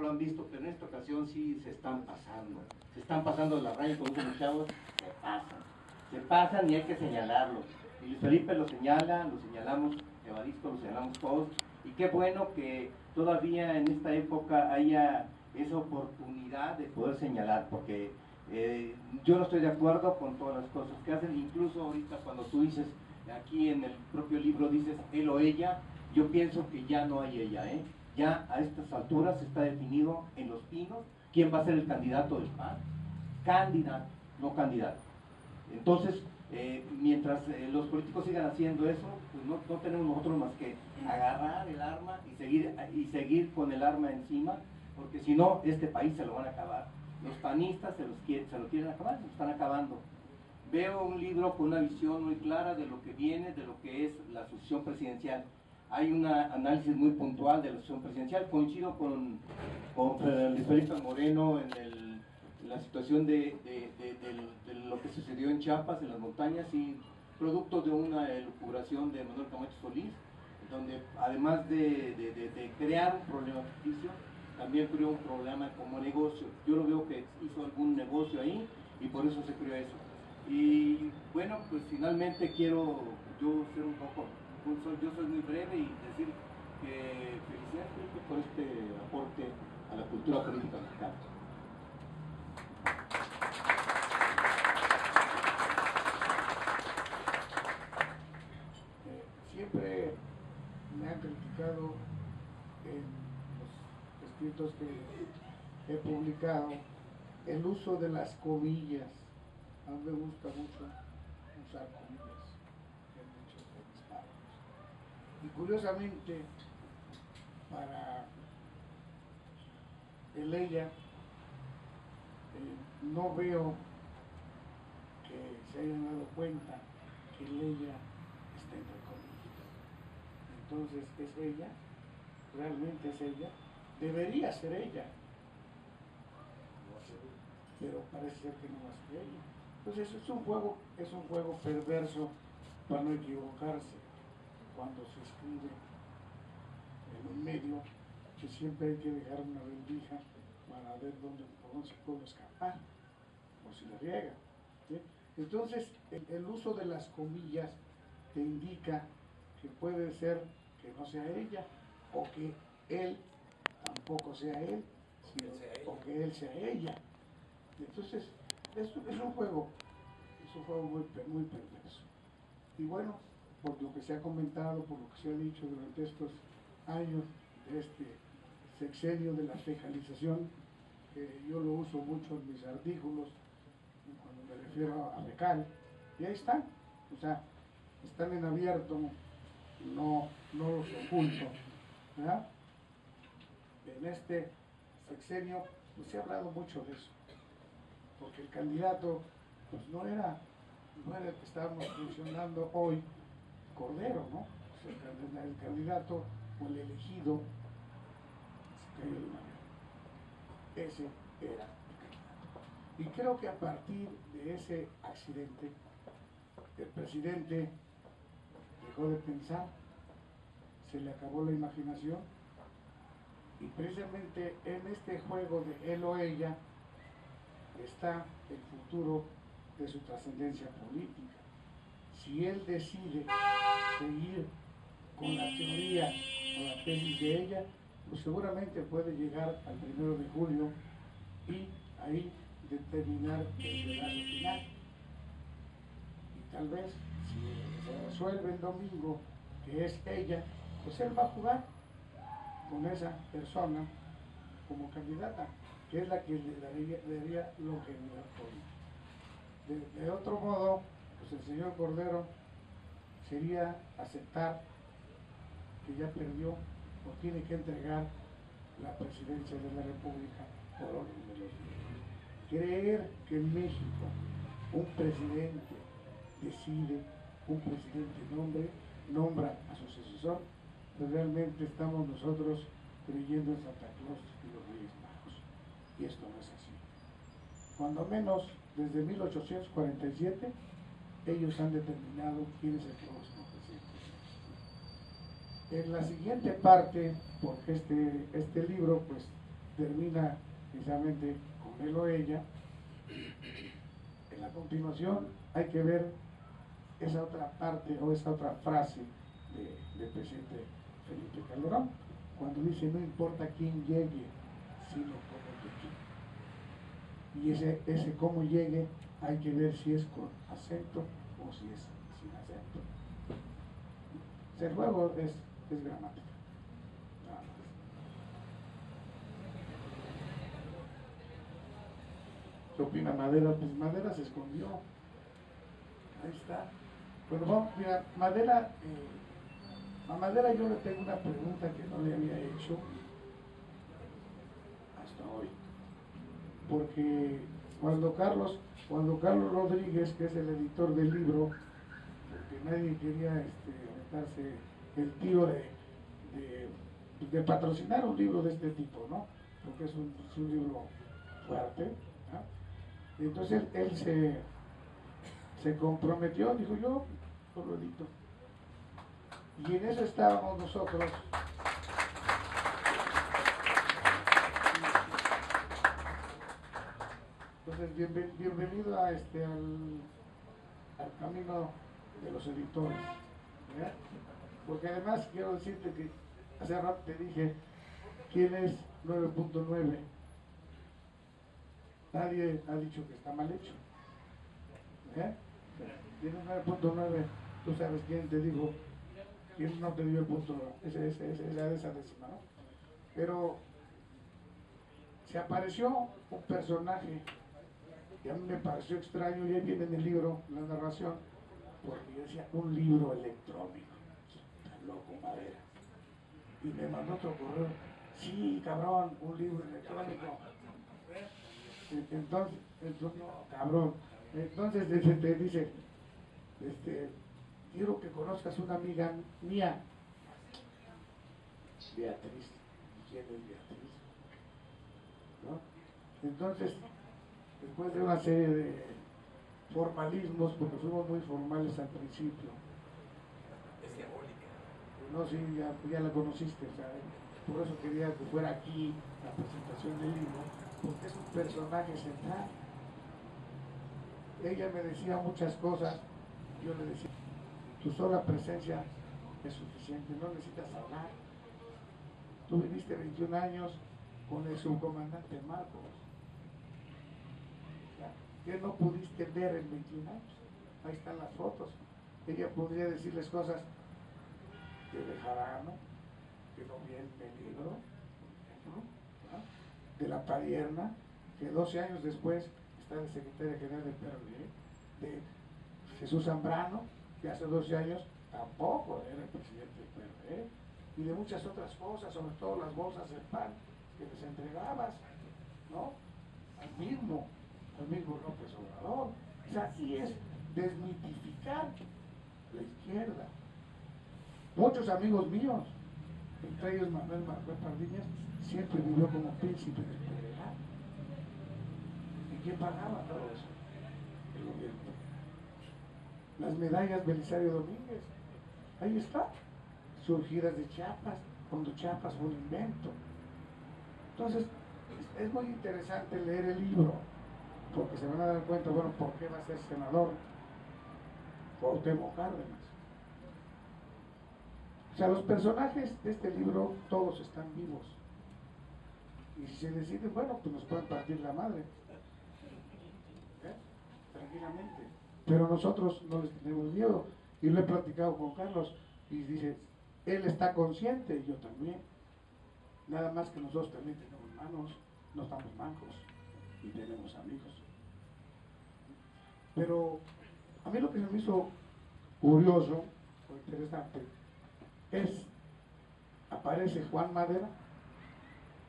lo han visto, pero en esta ocasión sí se están pasando la raya con unos chavos, se pasan y hay que señalarlo. Y Luis Felipe lo señala, lo señalamos, Evaristo lo señalamos todos, y qué bueno que todavía en esta época haya esa oportunidad de poder señalar, porque yo no estoy de acuerdo con todas las cosas que hacen, incluso ahorita cuando tú dices, aquí en el propio libro dices él o ella, yo pienso que ya no hay ella, ya a estas alturas está definido en Los Pinos quién va a ser el candidato del PAN, candidato, no candidato. Entonces, mientras los políticos sigan haciendo eso, pues no tenemos nosotros más que agarrar el arma y seguir con el arma encima, porque si no, este país se lo van a acabar. Los panistas se lo quieren acabar, lo están acabando. Veo un libro con una visión muy clara de lo que viene, de lo que es la sucesión presidencial. Hay un análisis muy puntual de la sucesión presidencial. Coincido con Luis Felipe Moreno en la situación de lo que sucedió en Chiapas, en las montañas, y producto de una elucubración de Manuel Camacho Solís, donde además de crear un problema ficticio, también creó un problema como negocio. Yo lo veo que hizo algún negocio ahí y por eso se creó eso. Y bueno, pues finalmente quiero yo ser un poco, yo soy muy breve y decir que felicidades Felipe por este aporte a la cultura política mexicana. Siempre me han criticado en los escritos que he publicado el uso de las comillas. A mí me gusta mucho usar comillas en muchos de mis párrafos. Y curiosamente, para el ella, no veo que se hayan dado cuenta que el ella está entre comillas. Entonces, ¿es ella? ¿Realmente es ella? Debería ser ella, pero parece ser que no va a ser ella. Entonces es un juego perverso para no equivocarse cuando se escribe en un medio, que siempre hay que dejar una rendija para ver por dónde se puede escapar o si la riega, ¿sí? Entonces el uso de las comillas te indica que puede ser que no sea ella, o que él tampoco sea él, o que él sea ella. Entonces es un juego muy perverso. Y bueno, por lo que se ha comentado, por lo que se ha dicho durante estos años de este sexenio de la fecalización, yo lo uso mucho en mis artículos cuando me refiero a fecal, y ahí están, o sea, están en abierto, no los oculto, ¿verdad? En este sexenio pues se ha hablado mucho de eso, porque el candidato pues no era el que estábamos funcionando hoy, Cordero, ¿no? O sea, el candidato o el elegido se cayó de una vez. Ese era el candidato. Y creo que a partir de ese accidente, el presidente dejó de pensar, se le acabó la imaginación, y precisamente en este juego de él o ella está el futuro de su trascendencia política. Si él decide seguir con la teoría o la tesis de ella, pues seguramente puede llegar al 1 de julio y ahí determinar el relato final. Y tal vez, si se resuelve el domingo que es ella, pues él va a jugar con esa persona como candidata, que es la que le daría longevidad política. De otro modo, pues el señor Cordero sería aceptar que ya perdió o tiene que entregar la presidencia de la República por orden de los ciudadanos. Creer que en México un presidente decide, un presidente nombra a su sucesor, pues realmente estamos nosotros creyendo en Santa Claus y los Reyes Magos. Y esto no es así. Cuando menos desde 1847, ellos han determinado quién es el próximo presidente. En la siguiente parte, porque este libro pues termina precisamente con él o ella. En la continuación hay que ver esa otra parte o esa otra frase del presidente Felipe Calderón, cuando dice no importa quién llegue, sino cómo llegue. Y ese cómo llegue hay que ver si es con acento o si es sin acento. O sea, el juego es gramática. Nada más. ¿Qué opina Madera? Pues Madera se escondió. Ahí está. Bueno, vamos, mira, Madera, a Madera yo le tengo una pregunta que no le había hecho hasta hoy. Porque cuando Carlos Rodríguez, que es el editor del libro, porque nadie quería aventarse el tiro de patrocinar un libro de este tipo, ¿no? Porque es un libro fuerte, ¿no? Entonces él se comprometió, dijo yo lo edito. Y en eso estábamos nosotros. Entonces, bienvenido a al camino de los editores, ¿verdad? Porque además quiero decirte que hace rato te dije quién es 9.9. Nadie ha dicho que está mal hecho. Tienes 9.9, tú sabes quién te dijo, quién no te dio el punto, esa décima, ¿no? Pero se apareció un personaje que a mí me pareció extraño, y ahí viene en el libro, la narración, porque yo decía, un libro electrónico, tan loco, Madera. Y me mandó otro correo, sí, cabrón, un libro electrónico. Entonces no, cabrón. Entonces te dice, quiero que conozcas una amiga mía, Beatriz. ¿Quién es Beatriz? ¿No? Entonces, después de una serie de formalismos, porque fuimos muy formales al principio. Es diabólica. No, sí, ya la conociste, o sea, por eso quería que fuera aquí la presentación del libro, porque es un personaje central. Ella me decía muchas cosas, yo le decía, tu sola presencia es suficiente, no necesitas hablar. Tú viviste 21 años con el subcomandante Marcos. ¿Qué no pudiste ver en 21 años? Ahí están las fotos. Ella podría decirles cosas de Bejarano, que no vi el peligro, ¿no? De la Padierna, que 12 años después está de secretaria general del PRD, de Jesús Zambrano, que hace 12 años tampoco era el presidente del PRD, y de muchas otras cosas, sobre todo las bolsas de pan que les entregabas, ¿no? Al mismo López Obrador. O sea, así es desmitificar la izquierda. Muchos amigos míos, entre ellos Manuel Pardiñas, siempre vivió como príncipe del federal. ¿Y quién pagaba todo eso? El gobierno. Las medallas Belisario Domínguez, ahí está, surgidas de Chiapas, cuando Chiapas fue un invento. Entonces, es muy interesante leer el libro, porque se van a dar cuenta, bueno, ¿por qué va a ser senador Cuauhtémoc Cárdenas? O sea, los personajes de este libro, todos están vivos. Y si se deciden, bueno, pues nos pueden partir la madre. Tranquilamente. Pero nosotros no les tenemos miedo. Y lo he platicado con Carlos, y dice, él está consciente, y yo también. Nada más que nosotros también tenemos manos, no estamos mancos, y tenemos amigos. Pero a mí lo que se me hizo curioso o interesante aparece Juan Madera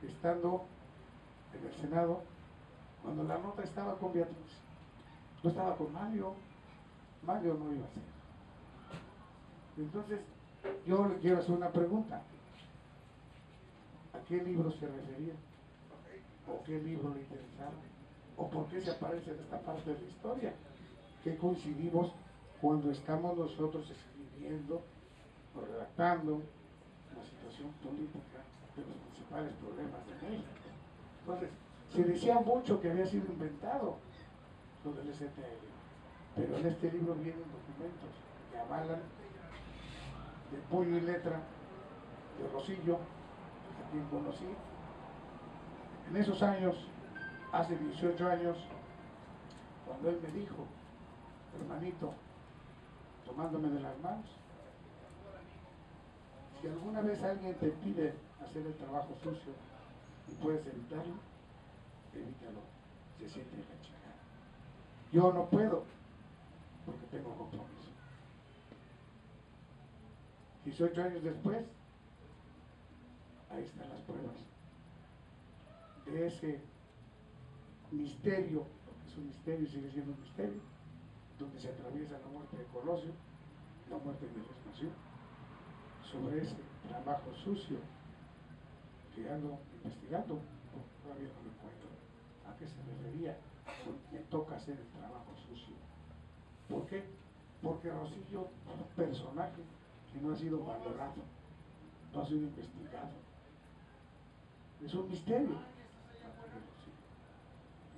estando en el Senado cuando la nota estaba con Beatriz, no estaba con Mario no iba a ser. Entonces yo le quiero hacer una pregunta: ¿a qué libro se refería? ¿O qué libro le interesaba? ¿O por qué se aparece en esta parte de la historia? ¿Qué coincidimos cuando estamos nosotros escribiendo o redactando la situación política de los principales problemas de México? Entonces, se decía mucho que había sido inventado lo del STL, pero en este libro vienen documentos que avalan de puño y letra de Rosillo, a quien conocí. En esos años, hace 18 años, cuando él me dijo, hermanito, tomándome de las manos, si alguna vez alguien te pide hacer el trabajo sucio y puedes evitarlo, evítalo, se siente la chingada. Yo no puedo, porque tengo compromiso. 18 años después, ahí están las pruebas de ese misterio, porque es un misterio y sigue siendo un misterio, donde se atraviesa la muerte de Colosio, la muerte de Vespasión, sobre ese trabajo sucio que ando investigando, porque todavía no lo encuentro. ¿A qué se refería? Me toca hacer el trabajo sucio. ¿Por qué? Porque Rosillo es un personaje que no ha sido valorado, no ha sido investigado. Es un misterio.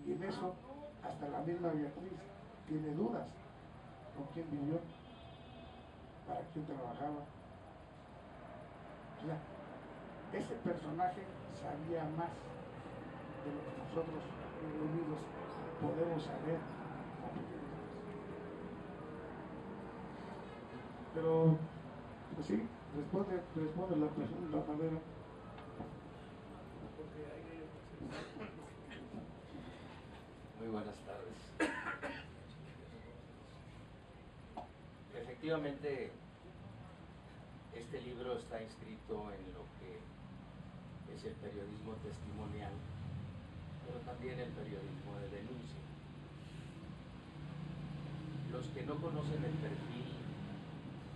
Y en eso, hasta la misma Beatriz tiene dudas. ¿Con quién vivió? ¿Para quién trabajaba? O sea, ese personaje sabía más de lo que nosotros, reunidos, podemos saber. Pero, pues sí, responde la pregunta, Madera. Muy buenas tardes. Efectivamente, este libro está inscrito en lo que es el periodismo testimonial, pero también el periodismo de denuncia. Los que no conocen el perfil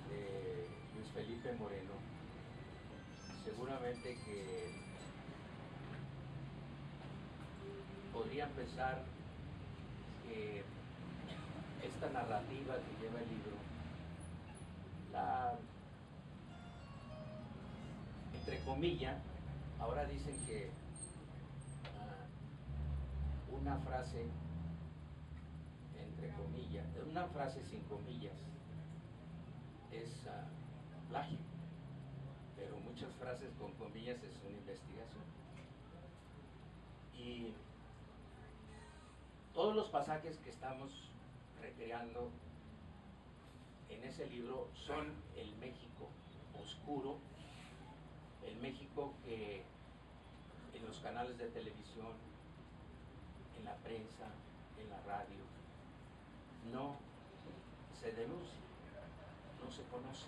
de Luis Felipe Moreno, seguramente que podrían pensar que esta narrativa que lleva el libro, entre comillas, ahora dicen que una frase, entre comillas, una frase sin comillas, es plagio, pero muchas frases con comillas es una investigación. Y todos los pasajes que estamos recreando en ese libro son el México oscuro, el México que en los canales de televisión, en la prensa, en la radio, no se denuncia, no se conoce.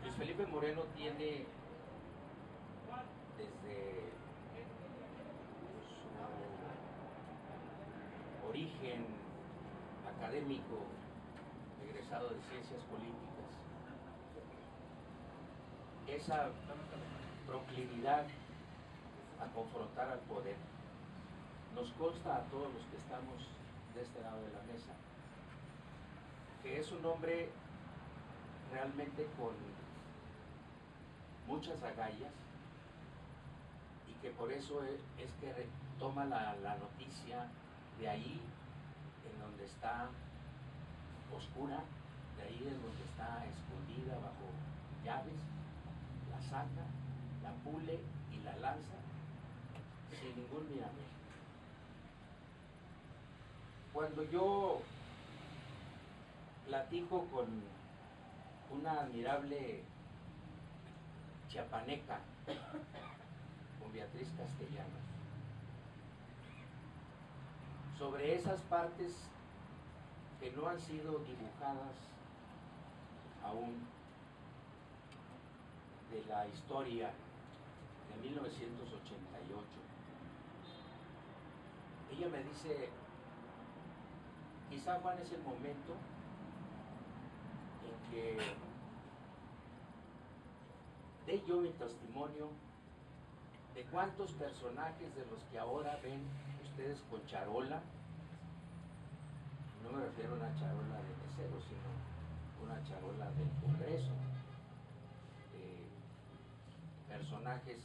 Luis Felipe Moreno tiene desde su origen académico, egresado de Ciencias Políticas, esa proclividad a confrontar al poder. Nos consta a todos los que estamos de este lado de la mesa que es un hombre realmente con muchas agallas y que por eso es que toma la noticia de ahí en donde está oscura, de ahí en donde está escondida bajo llaves, la saca, la pule y la lanza sin ningún miramiento. Cuando yo platico con una admirable chiapaneca, con Beatriz Castellanos, sobre esas partes que no han sido dibujadas aún de la historia de 1988. Ella me dice, quizá Juan es el momento en que dé yo mi testimonio de cuántos personajes de los que ahora ven ustedes con charola, no me refiero a una charola de mesero, sino una charola del Congreso, de personajes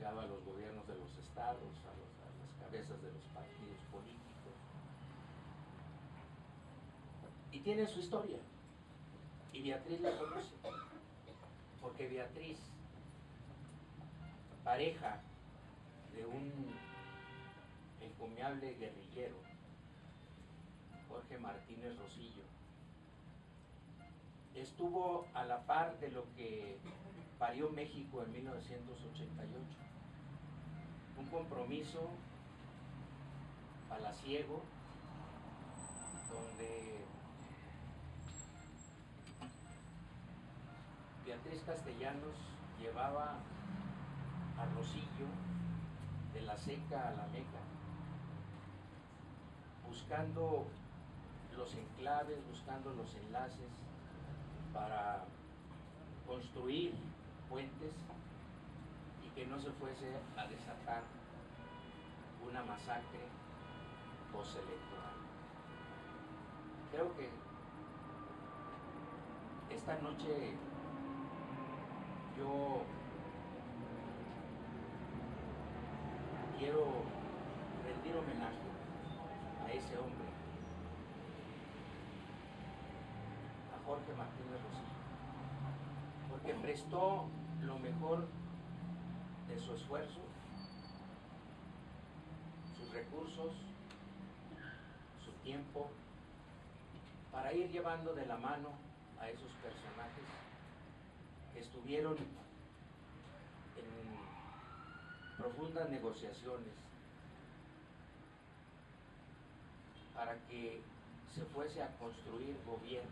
invitaba a los gobiernos de los estados, a las cabezas de los partidos políticos. Y tiene su historia. Y Beatriz la conoce. Porque Beatriz, pareja de un encomiable guerrillero, Jorge Martínez Rosillo, estuvo a la par de lo que parió México en 1988. Un compromiso palaciego donde Beatriz Castellanos llevaba a Rosillo de la Seca a la Meca, buscando los enclaves, buscando los enlaces para construir puentes y que no se fuese a desatar una masacre postelectoral. Creo que esta noche yo quiero rendir homenaje a ese hombre, a Jorge Martínez Rosillo, porque prestó lo mejor de su esfuerzo, sus recursos, su tiempo, para ir llevando de la mano a esos personajes que estuvieron en profundas negociaciones para que se fuese a construir gobierno.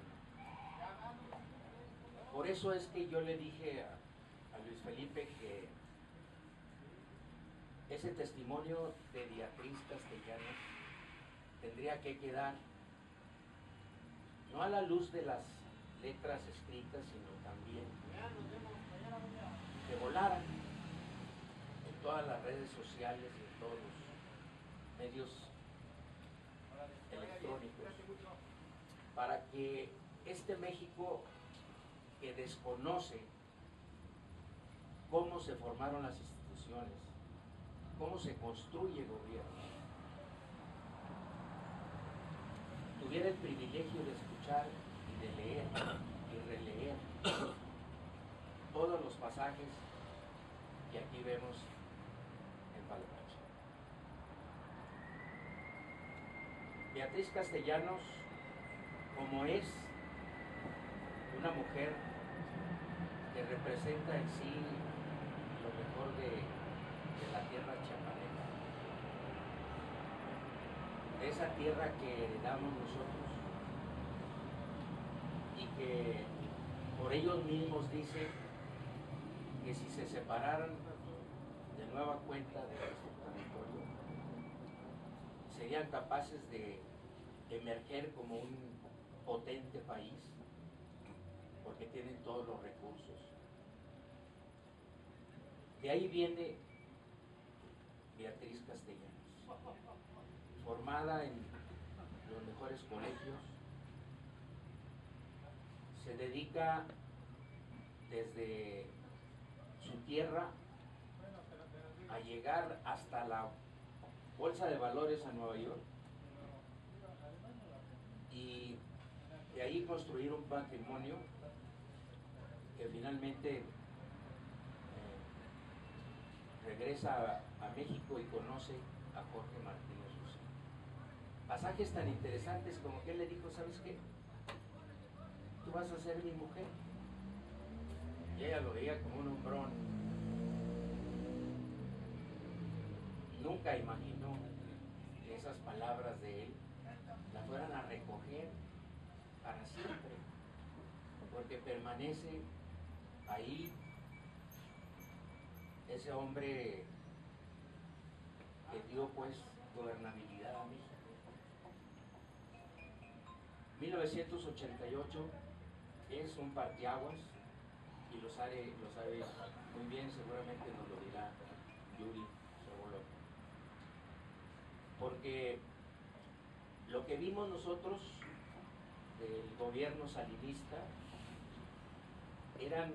Por eso es que yo le dije a Luis Felipe que ese testimonio de Beatriz Castellanos tendría que quedar no a la luz de las letras escritas, sino también que volaran en todas las redes sociales y en todos los medios electrónicos, para que este México que desconoce cómo se formaron las instituciones, cómo se construye gobierno, tuviera el privilegio de escuchar y de leer y releer todos los pasajes que aquí vemos en Palapache. Beatriz Castellanos, como es una mujer que representa en sí lo mejor de la tierra chiapaneca, de esa tierra que heredamos nosotros y que por ellos mismos dice que si se separaran de nueva cuenta de nuestro territorio, serían capaces de emerger como un potente país, porque tienen todos los recursos. De ahí viene Beatriz Castellanos, formada en los mejores colegios, se dedica desde su tierra a llegar hasta la Bolsa de Valores a Nueva York y de ahí construir un patrimonio que finalmente regresa a México y conoce a Jorge Martínez Rosillo. Pasajes tan interesantes como que él le dijo, ¿sabes qué? Tú vas a ser mi mujer. Y ella lo veía como un hombrón. Nunca imaginó que esas palabras de él la fueran a recoger para siempre, porque permanece ahí ese hombre que dio pues gobernabilidad a México. 1988 es un parteaguas y lo sabe muy bien, seguramente nos lo dirá Yuri Sobolov, porque lo que vimos nosotros del gobierno salinista eran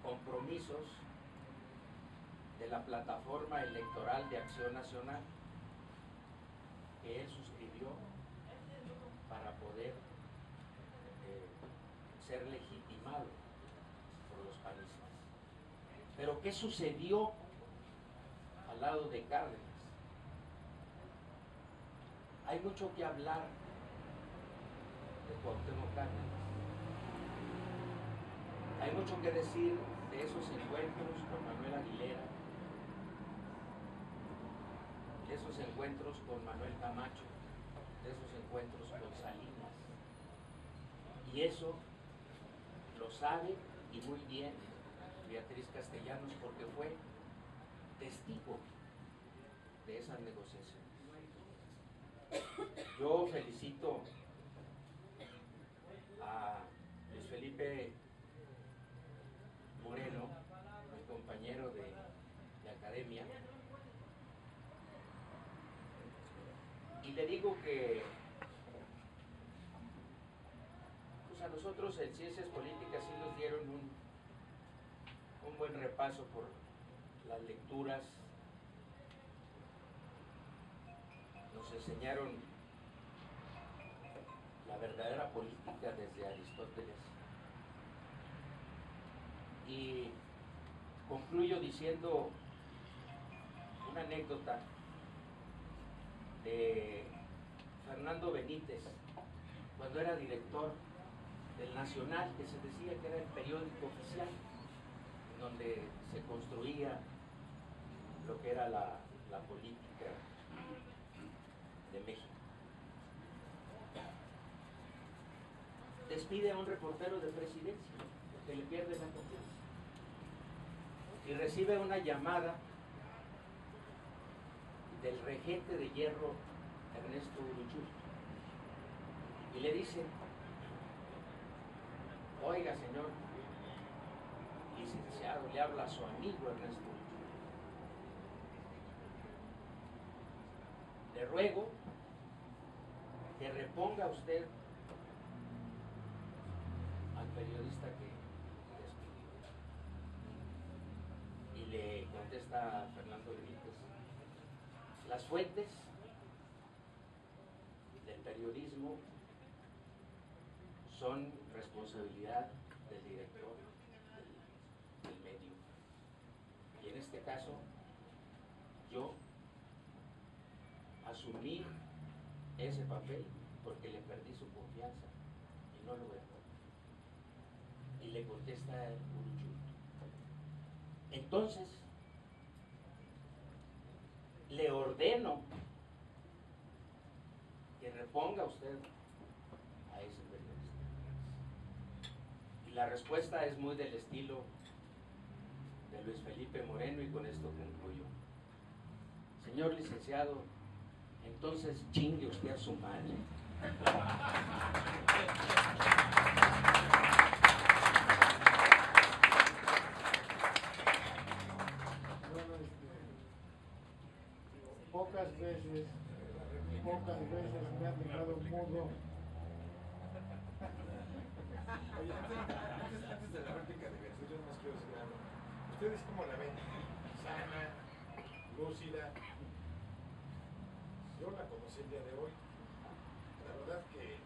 compromisos de la plataforma electoral de Acción Nacional que él suscribió para poder ser legitimado por los panistas. Pero ¿qué sucedió al lado de Cárdenas? Hay mucho que hablar de Cuauhtémoc Cárdenas. Hay mucho que decir de esos encuentros con Manuel Aguilera, de esos encuentros con Manuel Camacho, de esos encuentros con Salinas. Y eso lo sabe y muy bien Beatriz Castellanos porque fue testigo de esas negociaciones. Yo felicito a Luis Felipe Moreno, mi compañero de academia, y le digo que pues a nosotros en Ciencias Políticas sí nos dieron un buen repaso por las lecturas, nos enseñaron la verdadera política desde Aristóteles. Y concluyo diciendo una anécdota de Fernando Benítez, cuando era director del Nacional, que se decía que era el periódico oficial, en donde se construía lo que era la política de México. Despide a un reportero de Presidencia, que le pierde la confianza, y recibe una llamada del regente de hierro Ernesto Uruchurtu, y le dice: oiga, señor licenciado, le habla a su amigo Ernesto Uruchurtu, le ruego que reponga usted al periodista que despidió. Y le contesta Fernando Benítez: las fuentes del periodismo son responsabilidad del director del medio. Y en este caso, yo asumí ese papel porque le perdí su confianza y no lo voy a hacer. Y le contesta Uruchurtu: entonces, le ordeno que reponga usted a ese periodista. Y la respuesta es muy del estilo de Luis Felipe Moreno, y con esto concluyo. Señor licenciado, entonces chingue usted a su madre. Pocas veces me han dejado mudo. Oye, antes de la réplica de Beatriz, yo nomás quiero decir algo. ¿Ustedes cómo la ven? Sana, lúcida. Yo la conocí el día de hoy. La verdad que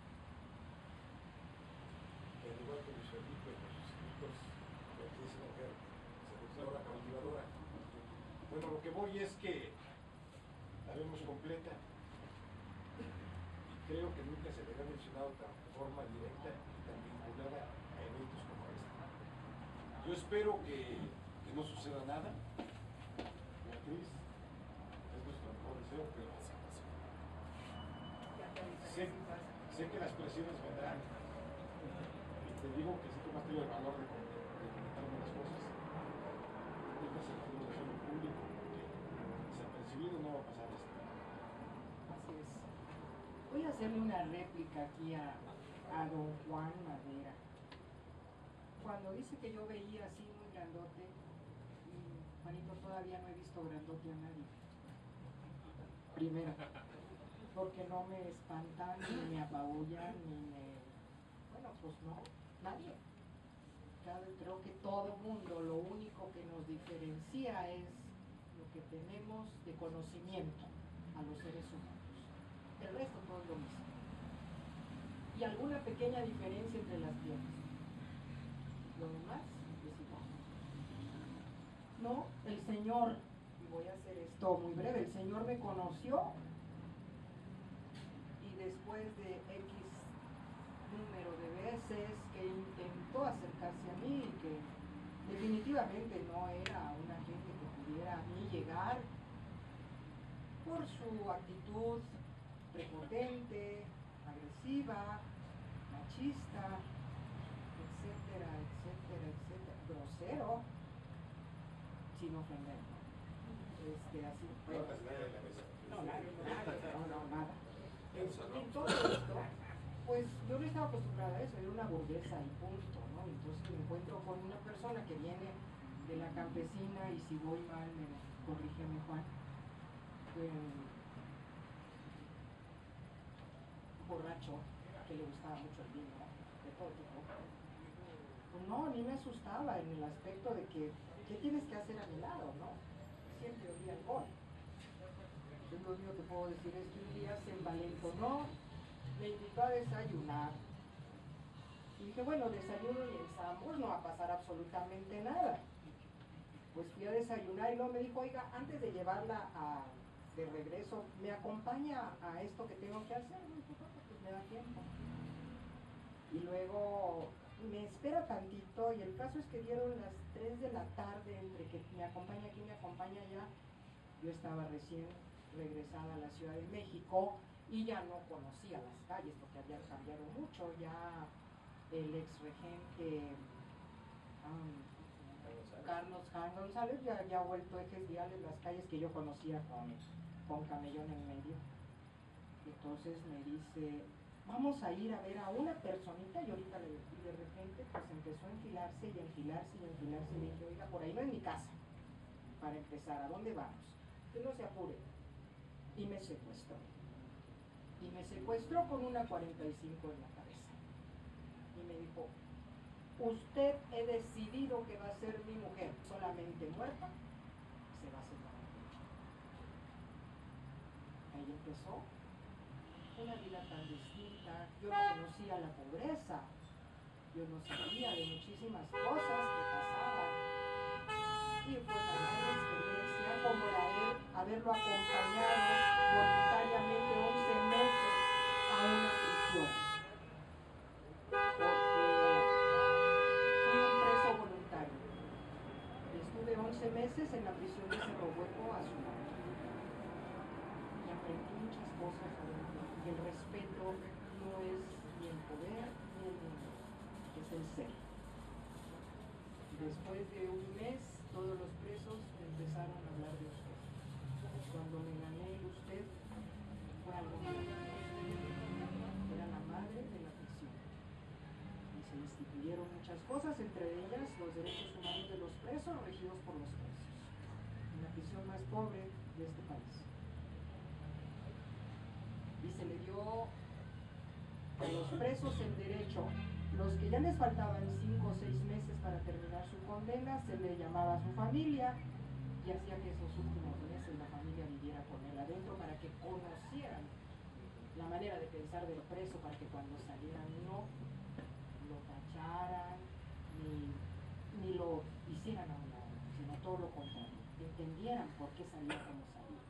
al igual que Luis Felipe, con sus hijos, Beatriz es una mujer seductora, cautivadora. Bueno, lo que voy es que la vemos completa. Y creo que nunca se le había mencionado de forma directa y tan vinculada a eventos como este. Yo espero que no suceda nada. Beatriz, es nuestro mejor deseo, pero sé que las presiones vendrán. Y te digo que si tú has tenido el valor de comentarme las cosas, dejas el futuro de hacerlo público, porque desapercibido no va a pasar esto. Así es. Voy a hacerle una réplica aquí a don Juan Madera. Cuando dice que yo veía así muy grandote, Juanito, todavía no he visto grandote a nadie. Primero, porque no me espantan, ni me apabullan, ni me... Bueno, pues no, nadie. Creo que todo mundo, lo único que nos diferencia es que tenemos de conocimiento a los seres humanos. El resto todo es lo mismo. Y alguna pequeña diferencia entre las piernas. Lo demás es igual. No, el Señor, y voy a hacer esto muy breve, el Señor me conoció y después de X número de veces que intentó acercarse a mí y que definitivamente no era una gente que pudiera a mí llegar por su actitud prepotente, agresiva, machista, etcétera, etcétera, etcétera, grosero, sin ofender. Así. No hagas nada en la mesa. Nada. En todo esto, pues yo no estaba acostumbrada a eso, era una burguesa y punto, ¿no? Entonces me encuentro con una persona que viene de la campesina y si voy mal, corrígeme Juan, borracho, que le gustaba mucho el vino, de todo tipo. Pues no, ni me asustaba en el aspecto de que, ¿qué tienes que hacer a mi lado, no? Siempre olía alcohol. Entonces lo único que puedo decir es que un día se envalentonó, me invitó a desayunar. Y dije, bueno, desayuno y en Sambor no va a pasar absolutamente nada. Pues fui a desayunar y luego me dijo, oiga, antes de llevarla de regreso, ¿me acompaña a esto que tengo que hacer? Y dije, bueno, pues me da tiempo. Y luego me espera tantito y el caso es que dieron las 3 de la tarde entre que me acompaña aquí, me acompaña allá. Yo estaba recién regresada a la Ciudad de México y ya no conocía las calles porque habían cambiado mucho. Ya el ex regente Carlos Jan González ya había vuelto ejes viales las calles que yo conocía con camellón en medio. Entonces me dice, vamos a ir a ver a una personita y ahorita y de repente pues empezó a enfilarse y enfilarse y enfilarse y dije, oiga, por ahí no es mi casa. Para empezar, ¿a dónde vamos? Que no se apure. Y me secuestró. Y me secuestró con una 45 en la cabeza. Y me dijo, usted he decidido que va a ser mi mujer, solamente muerta, se va a separar de ella. Ahí empezó una vida tan distinta. Yo no conocía la pobreza, yo no sabía de muchísimas cosas que pasaban. Y fue una gran experiencia como haberlo acompañado voluntariamente 11 meses a una prisión. Porque fui un preso voluntario. Estuve 11 meses en la prisión de Cerro Hueco a su lado. Y aprendí muchas cosas adentro. Y el respeto no es ni el poder ni el dinero, es el ser. Después de un mes, todos los presos empezaron a hablar de usted. Cuando me gané el usted, fue algo maravilloso. Era la madre de la prisión. Y se instituyeron muchas cosas, entre ellas los derechos humanos de los presos regidos por los presos. En la prisión más pobre de este país. Y se le dio a los presos el derecho. Los que ya les faltaban 5 o 6 meses para terminar su condena, se le llamaba a su familia y hacía que esos últimos meses la familia viviera con él adentro para que conocieran la manera de pensar del preso, para que cuando salieran no lo tacharan ni lo hicieran a un lado, sino todo lo contrario, entendieran por qué salía como salía.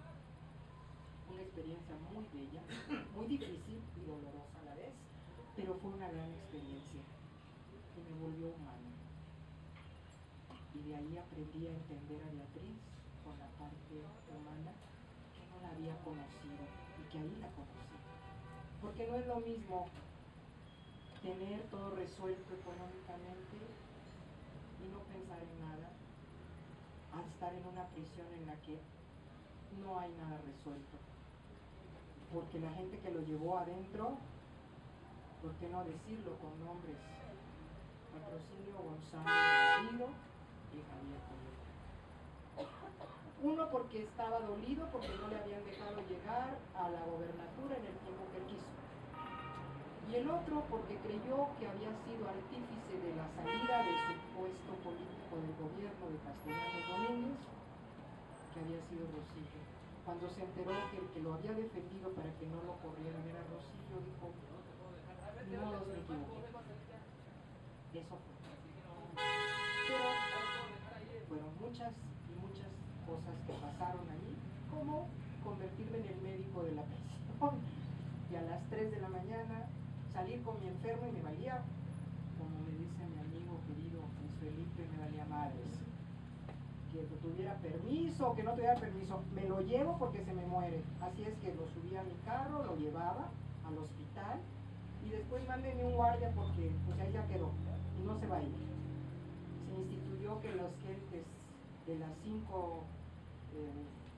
Una experiencia muy bella, muy difícil y dolorosa a la vez, pero fue una gran experiencia que me volvió humano. Y de ahí aprendí a entender a Beatriz con la parte humana que no la había conocido y que ahí la conocí. Porque no es lo mismo tener todo resuelto económicamente y no pensar en nada, a estar en una prisión en la que no hay nada resuelto. Porque la gente que lo llevó adentro, ¿por qué no decirlo con nombres? Patrocinio Gonzalo Garrido y Javier Coleta. Uno porque estaba dolido porque no le habían dejado llegar a la gobernatura en el tiempo que él quiso. Y el otro porque creyó que había sido artífice de la salida de su puesto político del gobierno de Castellanos Domínguez, que había sido Rosillo. Cuando se enteró que el que lo había defendido para que no lo corrieran era Rosillo, dijo, no los me equivoqué. Eso fue. Pero fueron muchas y muchas cosas que pasaron allí, como convertirme en el médico de la prisión y a las 3 de la mañana salir con mi enfermo y me valía, como me dice mi amigo querido Luis Felipe, me valía madres. Que tuviera permiso o que no tuviera permiso, me lo llevo porque se me muere. Así es que lo subía a mi carro, lo llevaba al hospital y después mándenme un guardia porque pues ahí ya quedó y no se va a ir. Se instituyó que las gentes de las 5,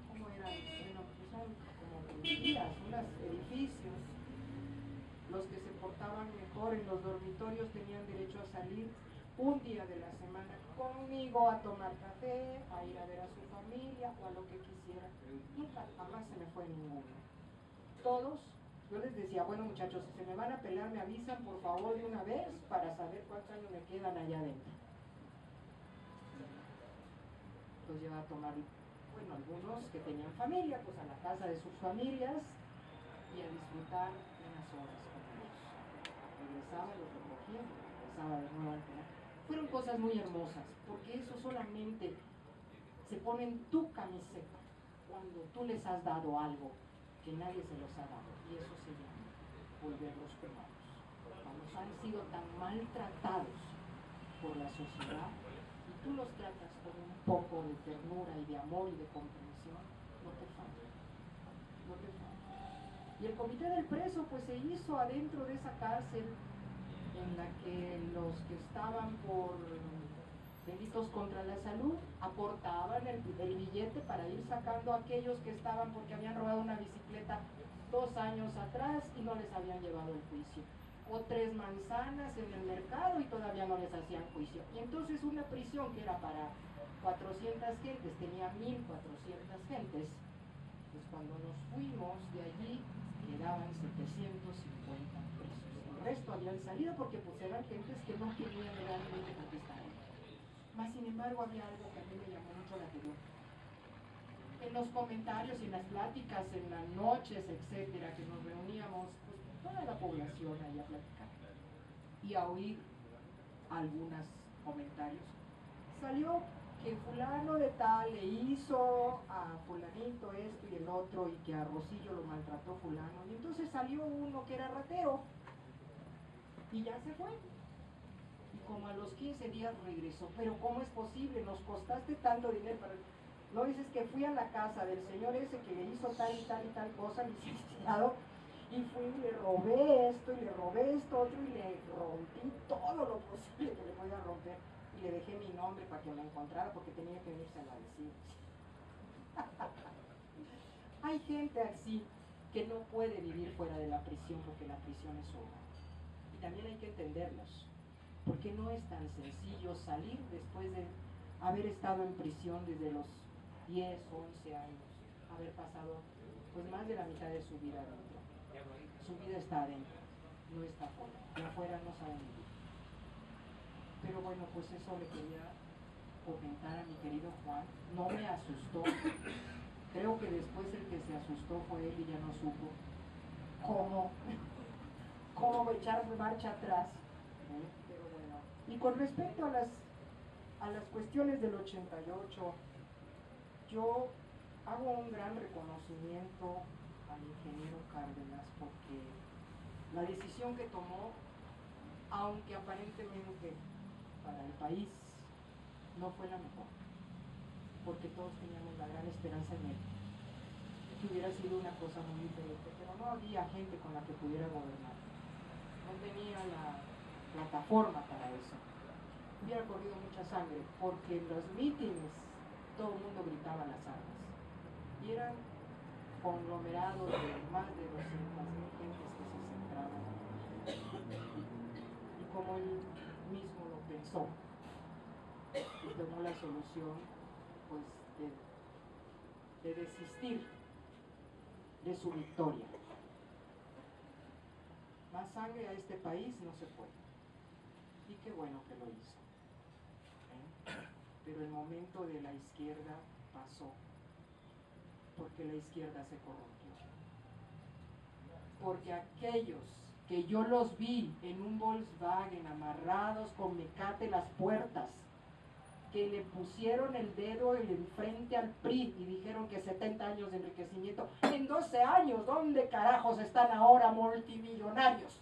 ¿cómo eran? Bueno, pues son como días, unos edificios, los que se portaban mejor en los dormitorios tenían derecho a salir un día de la semana conmigo a tomar café, a ir a ver a su familia o a lo que quisiera. Nunca, jamás se me fue ninguno. Todos, yo les decía, bueno muchachos, si se me van a pelar me avisan por favor de una vez para saber cuántos años me quedan allá adentro. Entonces iba a tomar, bueno, algunos que tenían familia, pues a la casa de sus familias y a disfrutar unas horas con ellos. Regresaba, los recogía, regresaba de nuevo al penal. Fueron cosas muy hermosas, porque eso solamente se pone en tu camiseta cuando tú les has dado algo que nadie se los ha dado, y eso se llama volverlos humanos. Cuando han sido tan maltratados por la sociedad y tú los tratas con un poco de ternura y de amor y de comprensión, no te falta, no te falta. Y el comité del preso pues se hizo adentro de esa cárcel en la que los que estaban por delitos contra la salud aportaban el billete para ir sacando a aquellos que estaban porque habían robado una bicicleta 2 años atrás y no les habían llevado el juicio, o 3 manzanas en el mercado y todavía no les hacían juicio. Y entonces una prisión que era para 400 gentes tenía 1400 gentes. Pues cuando nos fuimos de allí quedaban 750 presos. El resto habían salido porque pues eran gentes que no querían realmente conquistar. Mas sin embargo había algo que a mí me llamó mucho la atención. En los comentarios y en las pláticas, en las noches, etcétera, que nos reuníamos, pues toda la población ahí a platicar y a oír algunos comentarios, salió que fulano de tal le hizo a fulanito esto y el otro y que a Rosillo lo maltrató fulano, y entonces salió uno que era ratero y ya se fue y como a los 15 días regresó. Pero ¿cómo es posible? Nos costaste tanto dinero para... No dices que fui a la casa del señor ese que le hizo tal y tal y tal cosa, licenciado, y fui y le robé esto y le robé esto otro y le rompí todo lo posible que le podía romper y le dejé mi nombre para que me encontrara porque tenía que venirse a decir. Hay gente así que no puede vivir fuera de la prisión porque la prisión es una. Y también hay que entenderlos, porque no es tan sencillo salir después de haber estado en prisión desde los 10, 11 años, haber pasado pues más de la mitad de su vida adentro. Su vida está adentro, no está afuera. De afuera no saben vivir. Pero bueno, pues eso le quería comentar a mi querido Juan. No me asustó. Creo que después el que se asustó fue él y ya no supo cómo echar marcha atrás. Pero bueno. Y con respecto a las cuestiones del 88, yo hago un gran reconocimiento al ingeniero Cárdenas porque la decisión que tomó, aunque aparentemente para el país no fue la mejor, porque todos teníamos la gran esperanza en él, que hubiera sido una cosa muy diferente, pero no había gente con la que pudiera gobernar, no tenía la plataforma para eso. Hubiera corrido mucha sangre, porque en los mítines todo el mundo gritaba las armas, y eran conglomerados de más de 200,000 gentes que se centraban, y como él mismo lo pensó, y tomó la solución pues de desistir de su victoria. Más sangre a este país no se puede, y qué bueno que lo hizo. Pero el momento de la izquierda pasó, porque la izquierda se corrompió. Porque aquellos que yo los vi en un Volkswagen amarrados con mecate las puertas, que le pusieron el dedo enfrente al PRI y dijeron que 70 años de enriquecimiento, en 12 años, ¿dónde carajos están ahora multimillonarios?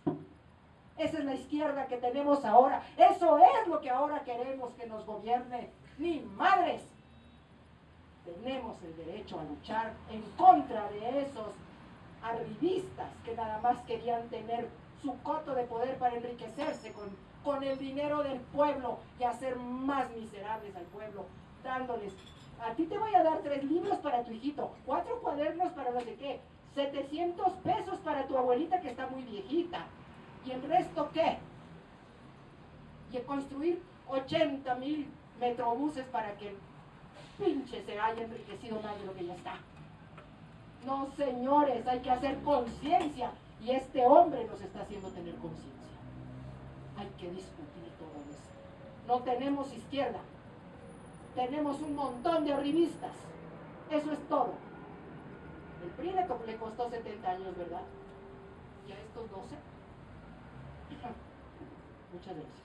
Esa es la izquierda que tenemos ahora, eso es lo que ahora queremos que nos gobierne, ni madres. Tenemos el derecho a luchar en contra de esos arribistas que nada más querían tener su coto de poder para enriquecerse con el dinero del pueblo y hacer más miserables al pueblo, dándoles, a ti te voy a dar 3 libros para tu hijito, 4 cuadernos para no sé qué, 700 pesos para tu abuelita que está muy viejita, y el resto ¿qué? Y construir 80,000 metrobuses para que el pinche se haya enriquecido más de lo que ya está. No, señores, hay que hacer conciencia, y este hombre nos está haciendo tener conciencia. Hay que discutir todo eso. No tenemos izquierda, tenemos un montón de arribistas. Eso es todo. El PRI le costó 70 años, ¿verdad? ¿Y a estos 12? Muchas gracias.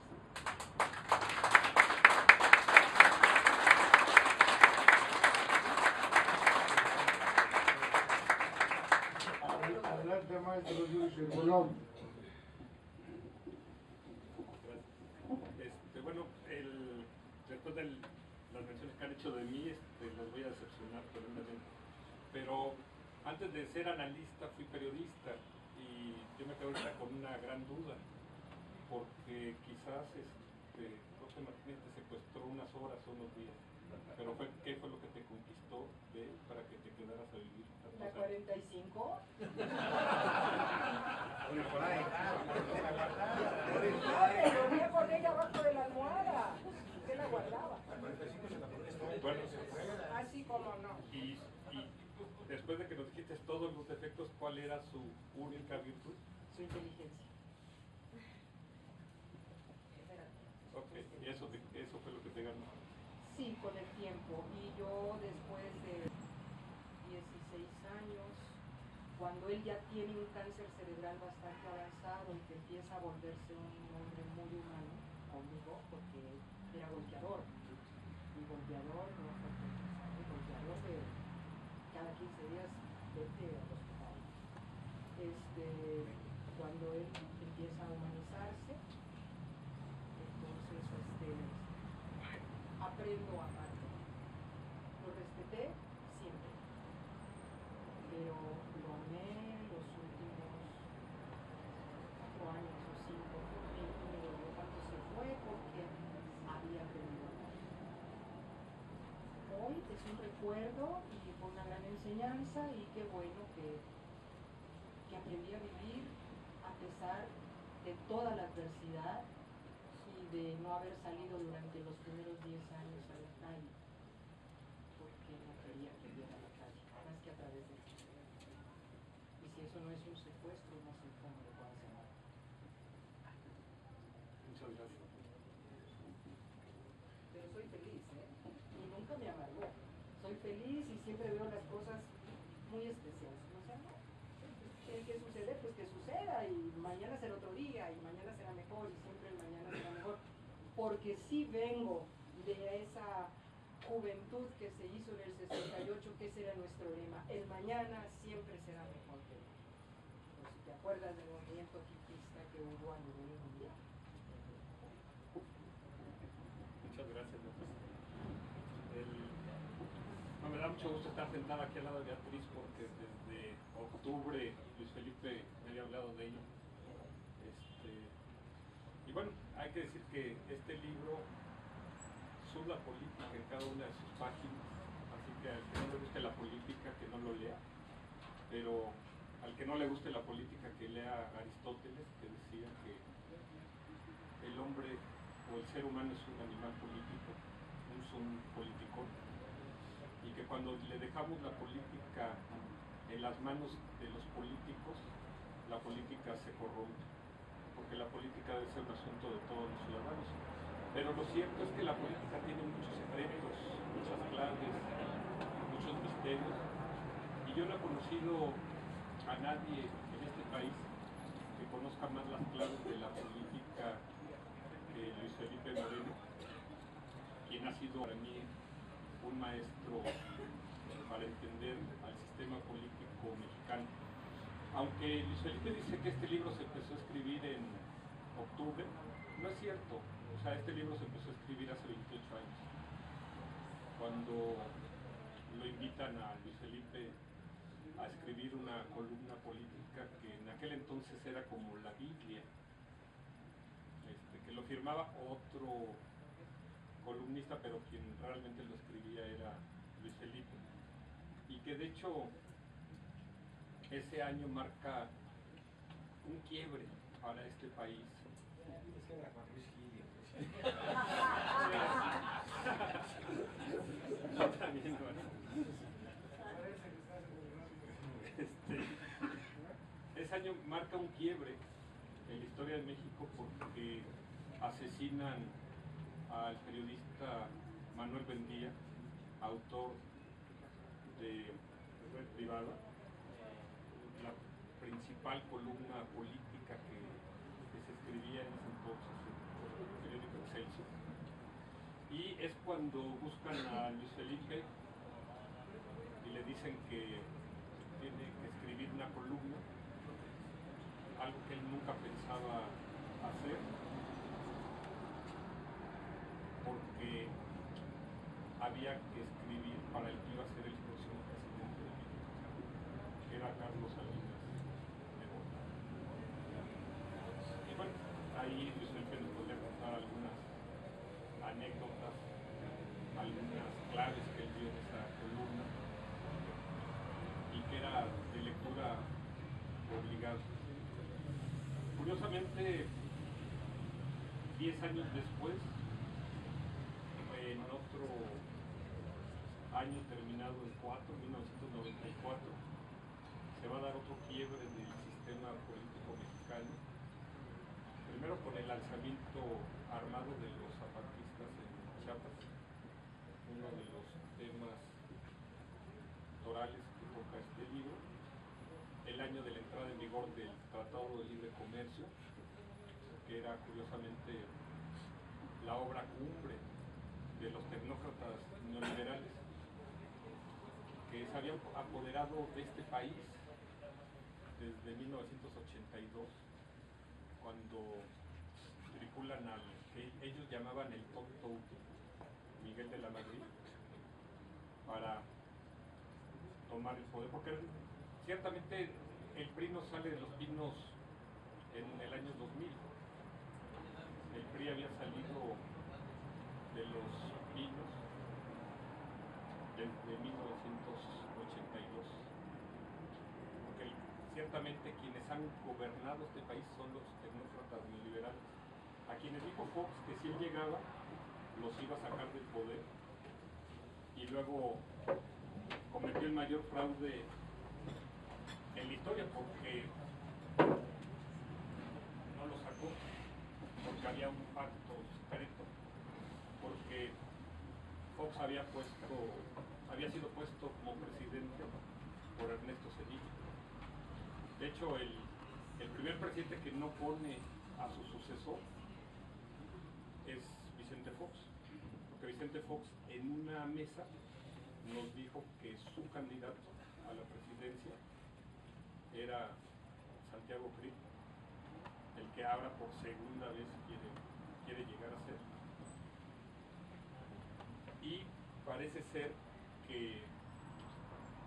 Adelante, maestro Yusir Bolón. Bueno, después de las menciones que han hecho de mí, los voy a decepcionar tremendamente. Pero antes de ser analista fui periodista y yo me quedo ahorita con una gran duda, porque quizás José Martínez te secuestró unas horas o unos días, pero ¿qué fue lo que te conquistó de él para que te quedaras a vivir? ¿La 45? Por ahí. Me dormía con ella abajo de la almohada. ¿Qué la guardaba? Bueno, Así como no. y después de que nos dijiste todos los defectos, ¿cuál era su única virtud? Su inteligencia. Ok, y eso fue lo que te ganó. Sí, con el tiempo. Y yo después de 16 años, cuando él ya tiene un cáncer cerebral bastante avanzado y que empieza a volverse un hombre muy humano conmigo, porque era golpeador. Y golpeador no fue el golpeador de cada 15 días vete al hospital. Cuando él empieza a humanizarse, entonces aprendo a amarlo. Lo respeté siempre, pero lo amé los últimos 4 años o 5, me dolió cuando se fue porque había aprendido a amar. Hoy es un recuerdo y fue una gran enseñanza, y qué bueno que aprendí a vivir a pesar de toda la adversidad y de no haber salido durante los primeros 10 años a la calle, porque no quería que viera la calle, más que a través de él. Y si eso no es un secuestro, no sé cómo lo puedo hacer. Muchas gracias. Pero soy feliz, y nunca me amargó. Soy feliz y siempre veo las cosas muy especiales. O sea, ¿no? ¿Qué sucede? Pues que suceda, y mañana será otro día, y mañana será mejor, y siempre el mañana será mejor. Porque sí vengo de esa juventud que se hizo en el 68, que ese era nuestro lema: el mañana siempre será mejor que hoy. Pues, si te acuerdas del movimiento hippista que hubo a nivel mundial. Muchas gracias, López. Me da mucho gusto estar sentada aquí al lado de Beatriz, porque desde octubre Luis Felipe me había hablado de ello. Y bueno, hay que decir que este libro suda política en cada una de sus páginas, así que al que no le guste la política, que no lo lea, pero al que no le guste la política, que lea Aristóteles, que decía que el hombre o el ser humano es un animal político, un politicón, y que cuando le dejamos la política en las manos de los políticos, la política se corrompe, porque la política debe ser un asunto de todos los ciudadanos. Pero lo cierto es que la política tiene muchos secretos, muchas claves, muchos misterios, yo no he conocido a nadie en este país que conozca más las claves de la política que Luis Felipe Moreno, quien ha sido para mí un maestro para entender al sistema político mexicano. Aunque Luis Felipe dice que este libro se empezó a escribir en octubre, no es cierto. O sea, este libro se empezó a escribir hace 28 años, cuando lo invitan a Luis Felipe a escribir una columna política que en aquel entonces era como la Biblia, que lo firmaba otro columnista, pero quien realmente lo escribía era Luis Felipe, y que de hecho ese año marca un quiebre para este país. Es que era Juan Luis Gil. No, también no, ¿no? Ese año marca un quiebre en la historia de México porque asesinan al periodista Manuel Buendía, autor de Red Privada, la principal columna política que se escribía en ese entonces en el periódico Excelsior. Y es cuando buscan a Luis Felipe y le dicen que tiene que escribir una columna, algo que él nunca pensaba hacer, porque había que escribir para el que iba a ser el próximo presidente de México, que era Carlos Salinas de Gortari. Y bueno, ahí Luis Felipe nos podría contar algunas anécdotas, algunas claves que él dio en esa columna y que era de lectura obligada. Curiosamente, 10 años después, en otro año terminado en 1994, se va a dar otro quiebre del sistema político mexicano, primero con el lanzamiento armado de los zapatistas en Chiapas, uno de los temas torales que toca este libro, el año de la entrada en vigor del Tratado de Libre Comercio, que era curiosamente la obra cumbre de los tecnócratas neoliberales que se habían apoderado de este país desde 1982, cuando tripulan al que ellos llamaban el tonto Miguel de la Madrid, para tomar el poder, porque ciertamente el PRI no sale de los pinos en el año 2000. El PRI había salido de los pinos desde 1982, porque ciertamente quienes han gobernado este país son los tecnócratas neoliberales, a quienes dijo Fox que si él llegaba los iba a sacar del poder, y luego cometió el mayor fraude en la historia, porque no lo sacó, porque había un pacto secreto, porque Fox había sido puesto como presidente por Ernesto Zedillo. De hecho, el primer presidente que no pone a su sucesor es Vicente Fox, porque Vicente Fox en una mesa nos dijo que su candidato a la presidencia era Santiago Krill, el que ahora por segunda vez quiere llegar a ser. Y parece ser que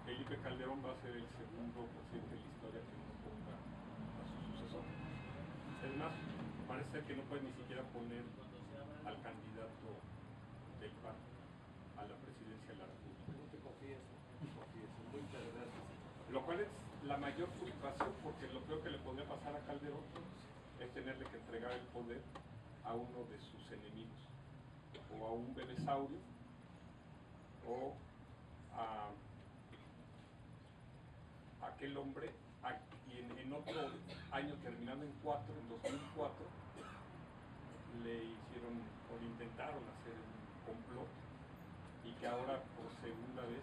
Felipe Calderón va a ser el segundo presidente de la historia que no ponga a su sucesor. Es más, parece ser que no puede ni siquiera poner al candidato del PAN a la presidencia de la República. No te confíes, muchas gracias. Lo cual es la mayor frustración, porque lo peor que le podría pasar a Calderón es tenerle que entregar el poder a uno de sus enemigos, o a un bebesaurio, o a aquel hombre a quien en otro año, terminando en 2004, le hicieron o le intentaron hacer un complot, y que ahora por segunda vez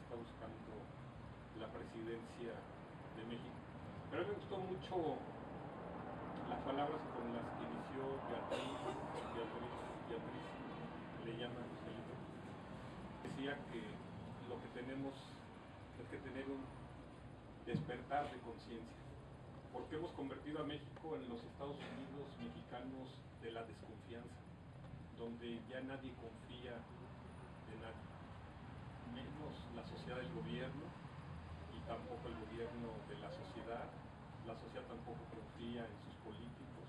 está buscando la presidencia presidencia de México. Pero a mí me gustó mucho las palabras con las que inició Beatriz le llama el libro. Decía que lo que tenemos es que tener un despertar de conciencia, porque hemos convertido a México en los Estados Unidos mexicanos de la desconfianza, donde ya nadie confía de nadie, menos la sociedad del gobierno y tampoco el gobierno de la sociedad tampoco confía en sus políticos,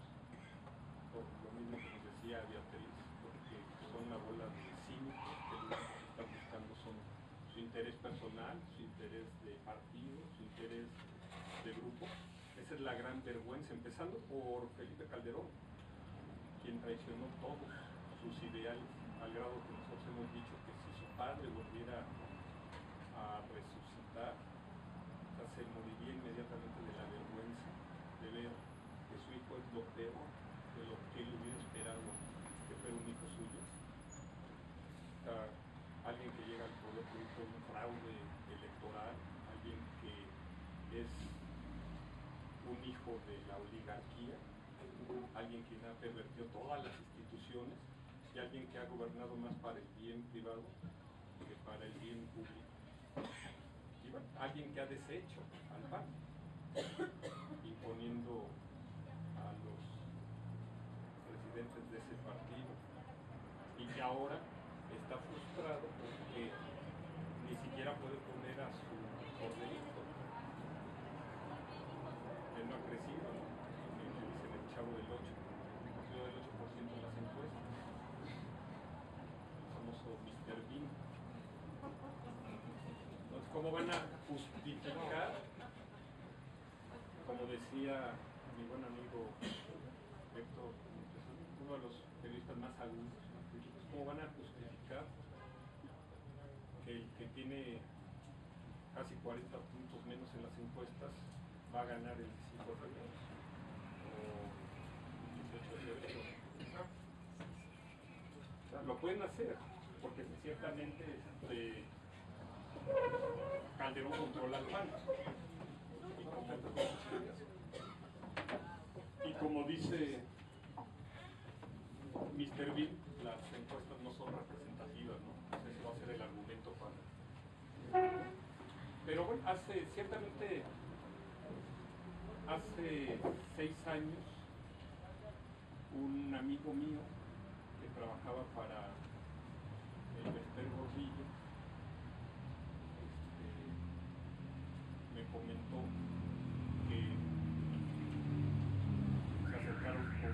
por lo mismo que nos decía Beatriz, porque son una bola de cínicos que lo único que están buscando son su interés personal, su interés de partido, su interés de grupo. Esa es la gran vergüenza, empezando por Felipe Calderón, quien traicionó todos sus ideales, al grado que nosotros hemos dicho que si su padre volviera a resucitar, se moriría inmediatamente de la vergüenza de ver que su hijo es lo peor de lo que él hubiera esperado que fuera un hijo suyo. Alguien que llega al poder producto de un fraude electoral, alguien que es un hijo de la oligarquía, alguien que ha pervertido todas las instituciones y alguien que ha gobernado más para el bien privado que para el bien público. Y bueno, alguien que ha deshecho al PAN, imponiendo a los presidentes de ese partido, y que ahora está frustrado porque ni siquiera puede poner a su cordelito. Él no ha crecido, ¿no? Le dicen el chavo del 8, creció del 8% en las encuestas, el famoso Mr. Bean. Entonces, ¿cómo van a justificar, como decía mi buen amigo Héctor, uno de los periodistas más agudos, cómo van a justificar que el que tiene casi 40 puntos menos en las encuestas va a ganar el 5 de febrero o 18 de febrero? O sea, lo pueden hacer, porque ciertamente Calderón controla el PAN y como dice Mr. Bean, las encuestas no son representativas, ¿no? Ese va a ser el argumento para... Pero bueno, ciertamente hace 6 años un amigo mío que trabajaba para el Bester Gordillo me comentó que se acercaron por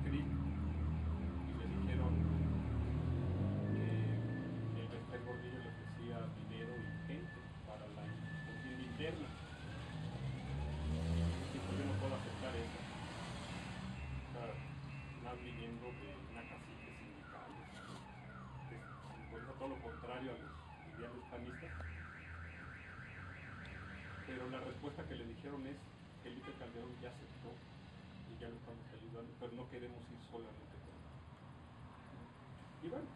CRI y le dijeron que el Bester Gordillo le ofrecía dinero y gente para la contienda interna. Y pues yo no puedo aceptar eso. O sea, más viniendo de una casilla sindical, todo lo contrario a los ideales panistas. Pero la respuesta que le dijeron es que Felipe Calderón ya aceptó y ya lo estamos ayudando, pero no queremos ir solamente con él. Y bueno,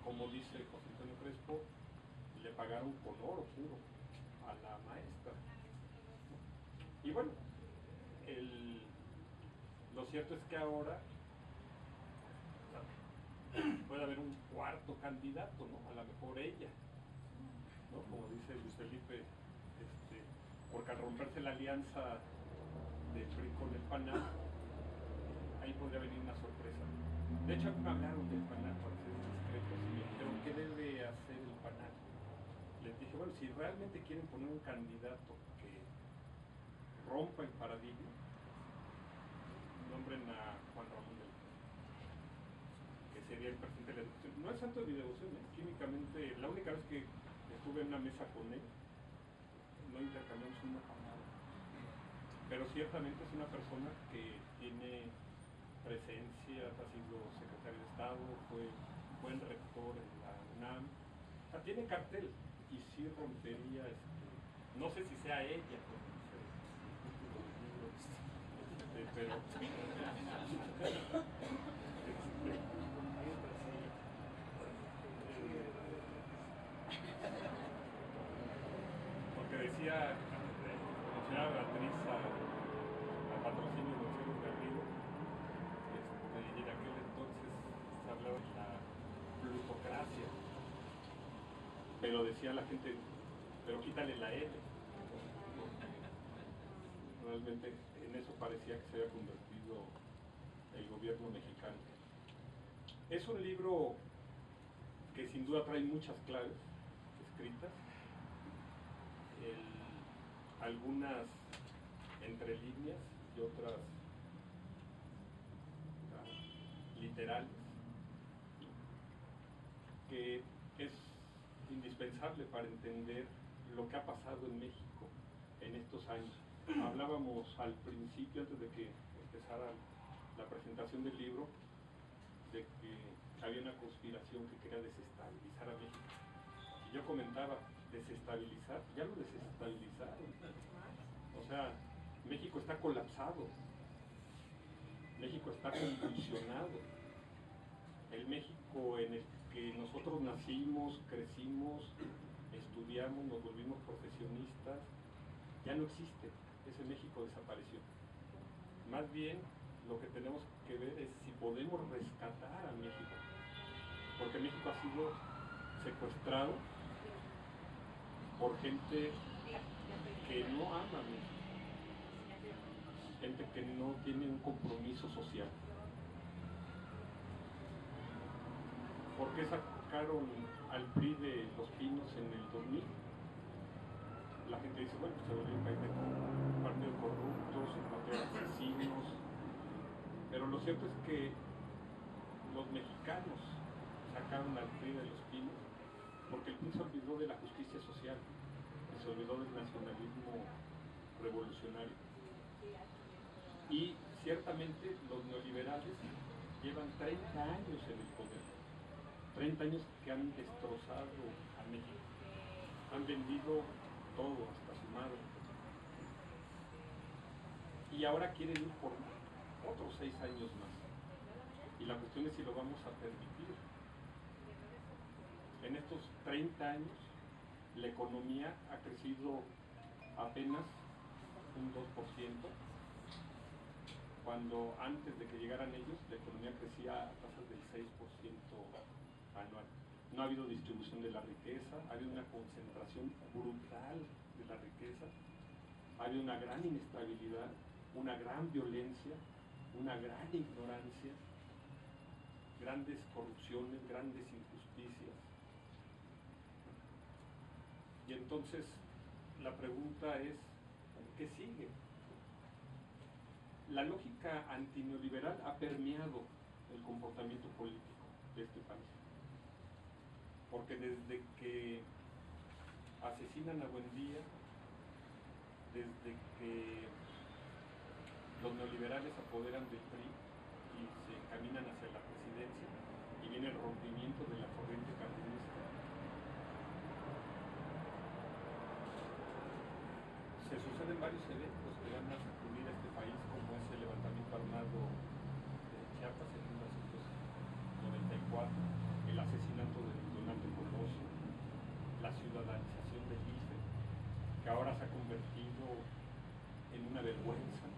como dice José Antonio Crespo, le pagaron con oro puro a la maestra. Y bueno, lo cierto es que ahora puede haber un cuarto candidato, ¿no? A lo mejor ella, ¿no? Como dice Luis Felipe, porque al romperse la alianza de PRI con el PANAL, ahí podría venir una sorpresa. De hecho, me hablaron del PANAL para ser discretos y me dijeron, ¿qué debe hacer el PANAL? Les dije, bueno, si realmente quieren poner un candidato que rompa el paradigma, nombren a Juan Ramón del Río, que sería el presidente de la educación. No es santo de mi devoción, químicamente, la única vez que estuve en una mesa con él, no intercambiamos una palabra. Pero ciertamente es una persona que tiene presencia, ha sido secretario de Estado, fue buen rector en la UNAM, o sea, tiene cartel y sí rompería, no sé si sea ella, pero decía, mencionaba Beatriz al patrocinio de Gonzalo Garrido, y en aquel entonces se hablaba de la plutocracia, pero decía la gente, pero quítale la L. Realmente en eso parecía que se había convertido el gobierno mexicano. Es un libro que sin duda trae muchas claves escritas, algunas entre líneas y otras literales, que es indispensable para entender lo que ha pasado en México en estos años. Hablábamos al principio, antes de que empezara la presentación del libro, de que había una conspiración que quería desestabilizar a México. Y yo comentaba, desestabilizar, ya lo desestabilizaron. O sea, México está colapsado, México está convulsionado. El México en el que nosotros nacimos, crecimos, estudiamos, nos volvimos profesionistas, ya no existe. Ese México desapareció. Más bien, lo que tenemos que ver es si podemos rescatar a México, porque México ha sido secuestrado por gente que no ama a México, gente que no tiene un compromiso social. ¿Por qué sacaron al PRI de Los Pinos en el 2000? La gente dice, bueno, pues se volvió un país de partidos corruptos, un partido de asesinos, pero lo cierto es que los mexicanos sacaron al PRI de Los Pinos porque el PRI se olvidó de la justicia social, se olvidó del nacionalismo revolucionario. Y ciertamente los neoliberales llevan 30 años en el poder, 30 años que han destrozado a México, han vendido todo, hasta su madre. Y ahora quieren ir por otros 6 años más. Y la cuestión es si lo vamos a permitir. En estos 30 años, la economía ha crecido apenas un 2%, cuando antes de que llegaran ellos, la economía crecía a tasas del 6% anual. No ha habido distribución de la riqueza, ha habido una concentración brutal de la riqueza, ha habido una gran inestabilidad, una gran violencia, una gran ignorancia, grandes corrupciones, grandes injusticias. Y entonces la pregunta es, ¿qué sigue? La lógica antineoliberal ha permeado el comportamiento político de este país. Porque desde que asesinan a Buendía, desde que los neoliberales se apoderan del PRI y se encaminan hacia la presidencia y viene el rompimiento de la corriente cardenista, se suceden varios eventos que van a sacudir a este país, como es el levantamiento armado de Chiapas en 1994, el asesinato de Donaldo Colosio, la ciudadanización del IFE, que ahora se ha convertido en una vergüenza